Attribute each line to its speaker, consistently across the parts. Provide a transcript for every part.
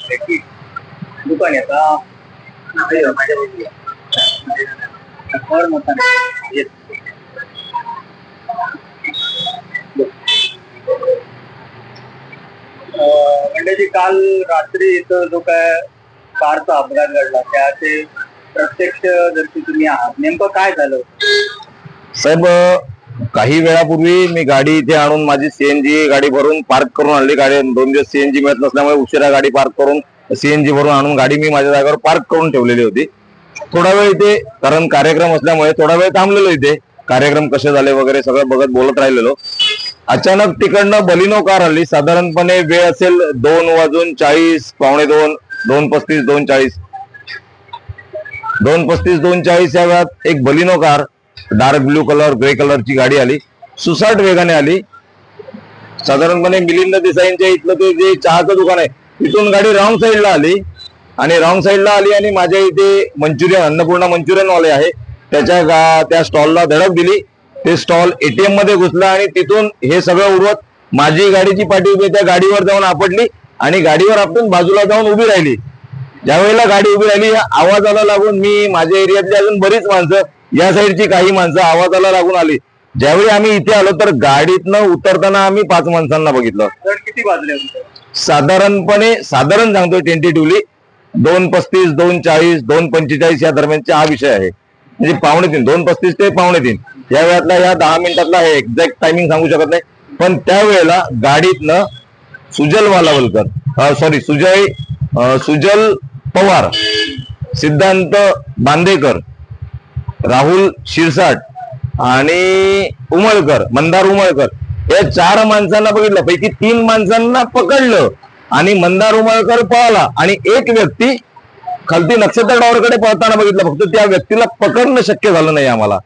Speaker 1: की दुकान आहे का माझ्या फार मोठा म्हणजे काल रात्री इथं जो काय कारचा अपघात घडला त्याचे प्रत्यक्षदर्शी तुम्ही आहात, नेमकं काय झालं
Speaker 2: साहेब? काही वेळापूर्वी मी गाडी इथे आणून माझी सीएनजी गाडी भरून पार्क करून आणली. गाडी 2 दिवस सीएनजी मिळत नसल्यामुळे उशिरा गाडी पार्क करून सीएनजी भरून आणून गाडी मी माझ्या जागेवर पार्क करून ठेवलेली होती. थोडा वेळ इथे, कारण कार्यक्रम असल्यामुळे थोडा वेळ थांबलेलो इथे, कार्यक्रम कसे झाले वगैरे सगळं बघत बोलत राहिलेलो. अचानक तिकडनं बलिनो कार आली. साधारणपणे वेळ असेल 2:40, 2:45, 2:35, 2:40, 2:35, 2:40 या वेळात एक Baleno car dark blue colour, grey कलरची गाडी आली. सुसाट वेगाने आली. साधारणपणे मिलिंद देसाईंच्या इथलं ते जे चहाचं दुकान आहे तिथून गाडी रॉंग साईडला आली आणि माझ्या इथे मंचुरियन, अन्नपूर्णा मंचुरियन वाले आहे त्या स्टॉलला धडक दिली. ते स्टॉल एटीएम मध्ये घुसला आणि तिथून हे सगळं उडवत माझी गाडीची पाठी उभी त्या गाडीवर जाऊन आपटली आणि गाडीवर आपटून बाजूला जाऊन उभी राहिली. ज्यावेळेला गाडी उभी राहिली, या आवाजाला लागून मी, माझ्या एरियातली अजून बरीच माणसं, या साईडची काही माणसं आवाजाला लागून आली. ज्यावेळी आम्ही इथे आलो तर गाडीतनं उतरताना आम्ही 5 माणसांना बघितलं.
Speaker 1: किती वाजले?
Speaker 2: साधारण सांगतोय टेंटेटिव्हली 2:35, 2:40, 2:45 या दरम्यानचा हा विषय आहे. म्हणजे 2:45, 2:35 ते 2:45 या वेळातला, या 10 मिनिटातला आहे. एक्झॅक्ट टायमिंग सांगू शकत नाही, पण त्यावेळेला गाडीतनं सुजल पवार, सिद्धांत बांदेकर, राहुल शिरसाट आणि मंदार उमळकर या 4 माणसांना बघितलं. पैकी 3 माणसांना पकडलं आणि मंदार उमळकर पळाला आणि एक व्यक्ती खालती नक्षत्र टॉवरकडे पळताना बघितलं. फक्त त्या व्यक्तीला पकडणं शक्य झालं नाही आम्हाला,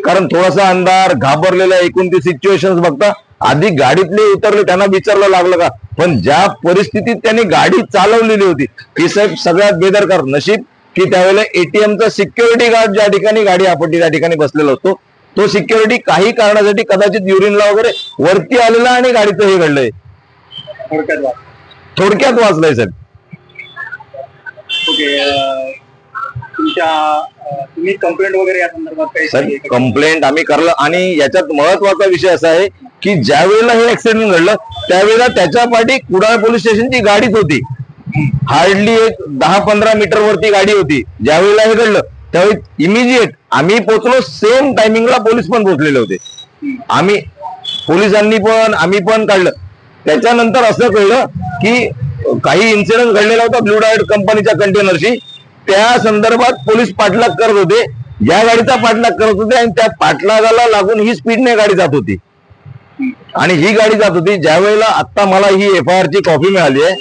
Speaker 2: कारण थोडासा अंधार, घाबरलेल्या एकूण ती सिच्युएशन बघता आधी गाडीतले उतरले, त्यांना विचारलं लागलं का, पण ज्या परिस्थितीत त्यांनी गाडी चालवलेली होती ती साहेब सगळ्यात बेदरकार. नशीब की त्यावेळेला एटीएमचा सिक्युरिटी गार्ड ज्या ठिकाणी गाडी आपटली त्या ठिकाणी बसलेला असतो, तो सिक्युरिटी काही कारणासाठी कदाचित युरिनला वगैरे वरती आलेला आणि गाडीचं हे घडलंय. थोडक्यात वाचलंय साहेब.
Speaker 1: तुम्ही कंप्लेंट वगैरे या संदर्भात काही?
Speaker 2: कंप्लेंट आम्ही करलं आणि याच्यात महत्वाचा विषय असा आहे की ज्या वेळेला हे ऍक्सिडेंट घडलं त्यावेळेला त्याच्या पाठी कुडाळ पोलीस स्टेशनची गाडीच होती. हार्डली एक 10-15 मीटर वरती गाडी होती. ज्यावेळेला हे घडलं त्यावेळी इमिजिएट आम्ही पोहोचलो. सेम टायमिंगला पोलीस पण पोहोचलेले होते. आम्ही पण काढलं. त्याच्यानंतर असं कळलं की काही इन्सिडेंट घडलेला होता ब्लू डायट कंपनीच्या कंटेनरशी. त्या संदर्भात पोलीस पाठलाग करत होते, या गाडीचा पाठलाग करत होते आणि त्या पाठलागाला लागून ही स्पीडने गाडी जात होती आणि ही गाडी जात होती. ज्या वेळेला आता मला ही FIR ची कॉपी मिळाली आहे,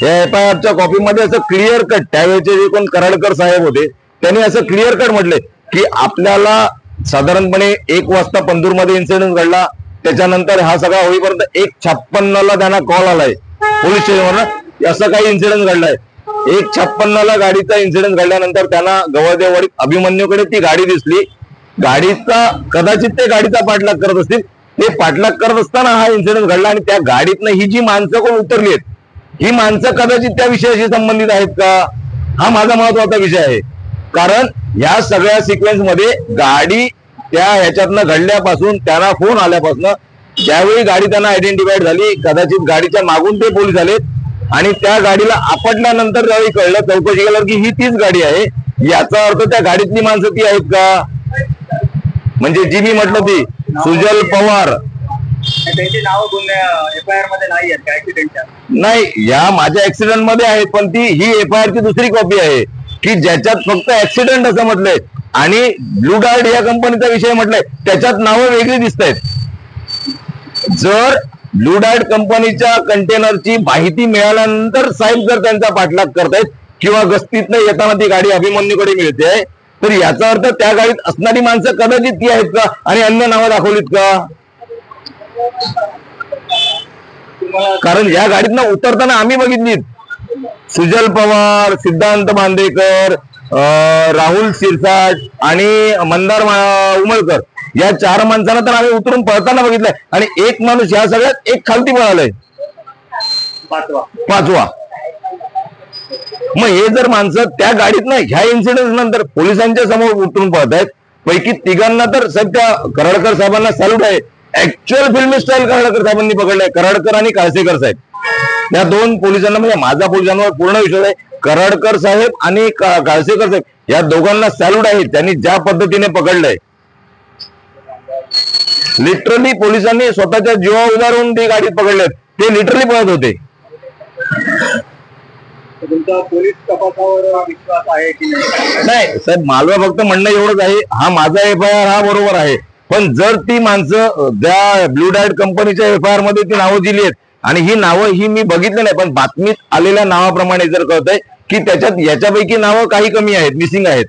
Speaker 2: या FIR च्या कॉपी मध्ये असं क्लिअर कट, त्यावेळेचे जे कोण कराडकर साहेब होते त्यांनी असं क्लिअर कट म्हटले की आपल्याला साधारणपणे 1 वाजता पंधूरमध्ये इन्सिडेंट घडला. त्याच्यानंतर हा सगळा होईपर्यंत 1:56 त्यांना कॉल आलाय पोलीस स्टेशनवर, असं काही इन्सिडेंट घडलाय. 1:56 गाडीचा इन्सिडेंट घडल्यानंतर त्यांना गवळदेववाडीत अभिमन्यूकडे ती गाडी दिसली. कदाचित ते गाडीचा पाठलाग करत असतील. ते पाठलाग करत असताना हा इन्सिडेंट घडला आणि त्या गाडीतनं ही जी माणसं कोण उतरली आहेत, ही माणसं कदाचित त्या विषयाशी संबंधित आहेत का, हा माझा महत्वाचा विषय आहे. कारण या सगळ्या सिक्वेन्स मध्ये गाडी त्या ह्याच्यातनं घडल्यापासून, त्यांना फोन आल्यापासून, ज्यावेळी गाडी त्यांना आयडेंटिफाईड झाली, कदाचित गाडीच्या मागून ते पोलीस आलेत आणि त्या गाडीला आपटल्यानंतर ज्यावेळी कळलं, चौकशी केल्यावर की ही तीच गाडी आहे, याचा अर्थ त्या गाडीतली माणसं ती आहेत का? म्हणजे जी मी म्हटलं ती सुजल पवार,
Speaker 1: त्यांची नावं FIR मध्ये नाही आहेत का ऍक्सिडेंटच्या?
Speaker 2: नाही, या माझ्या ऍक्सिडेंट मध्ये आहेत, पण ही FIR ची दुसरी कॉपी आहे की ज्याच्यात फक्त ऍक्सिडेंट असं म्हटलंय आणि ब्लू डार्ट या कंपनीचा विषय म्हटलाय, त्याच्यात नावं वेगळी दिसत आहेत. जर ब्लू डार्ट कंपनीच्या कंटेनरची माहिती मिळाल्यानंतर साहेब जर त्यांचा पाठलाग करतायत किंवा गस्तीतनं येताना ती गाडी अभिमन्यूकडे मिळते, तर याचा अर्थ त्या गाडीत असणारी माणसं कदाचित ती आहेत का आणि अन्य नावं दाखवलीत का? कारण या गाडीतनं उतरताना आम्ही बघितलीत सुजल पवार, सिद्धांत बांदेकर, राहुल शिरसाट आणि मंदार उमळकर या 4 माणसांना तर आम्ही उतरून पळताना बघितलंय आणि एक माणूस या सगळ्यात एक खालती पळालाय, 5वा. मग हे जर माणसं त्या गाडीतनं ह्या इन्सिडेंट नंतर पोलिसांच्या समोर उतरून पळत आहेत, पैकी तिघांना तर सध्या कराडकर साहेबांना सॅल्यूट आहे. ऍक्च्युअल फिल्मी स्टाईल कराडकर साहेबांनी पकडलाय, कराडकर आणि काळसेकर साहेब या दोन पोलिसांना. म्हणजे माझा पोलिसांवर पूर्ण विश्वास आहे. कराडकर साहेब आणि काळसेकर साहेब या दोघांना सॅल्यूट आहे. त्यांनी ज्या पद्धतीने पकडलंय, लिटरली पोलिसांनी स्वतःच्या जीवा उभारून ती गाडी पकडले. ते लिटरली पळत होते.
Speaker 1: तुमचा पोलीस तपासावर विश्वास आहे की
Speaker 2: नाही साहेब, मला फक्त म्हणणं एवढंच आहे, हा माझा FIR हा बरोबर आहे, पण जर ती माणसं ज्या ब्लू डायट कंपनीच्या FIR मध्ये ती नावं दिली आहेत आणि ही नावं ही मी बघितली नाही, पण बातमीत आलेल्या नावाप्रमाणे जर कळतंय की त्याच्यात याच्यापैकी नावं काही कमी आहेत, मिसिंग आहेत,